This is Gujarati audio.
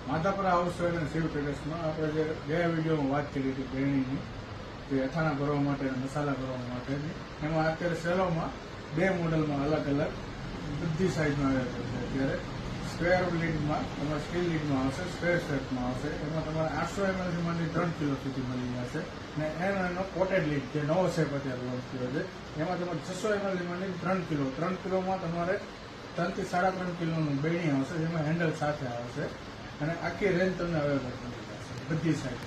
માધાપરા હાઉસ અને શિવ ટેરેસમાં આપણે જે ગયા વિડીયોમાં વાત કરી હતી બેણીની તે અથાણા ભરવા માટે અને મસાલા ભરવા માટેની, એમાં અત્યારે સેલોમાં 2 મોડલમાં અલગ અલગ બધી સાઇઝમાં અવેલેબલ છે. અત્યારે સ્ક્વેર લીડમાં તમારે સ્ટીલ લીડમાં આવશે, સ્ક્વેર શેપમાં આવશે. એમાં તમારે 800 ml થી માંડી 3 કિલો સુધી મળી જશે. અને એનો કોટેડ લીડ જે નવો શેપ અત્યારે લોન્ચ કર્યો છે એમાં તમારે 600 ml થી માંડી 3 કિલો, 3 કિલોમાં તમારે 3 થી 3.5 કિલોનું બેણી આવશે, જેમાં હેન્ડલ સાથે આવશે અને આખી રેન્જ તમને અવેલેબલ મળી જશે બધી સાઇઝ.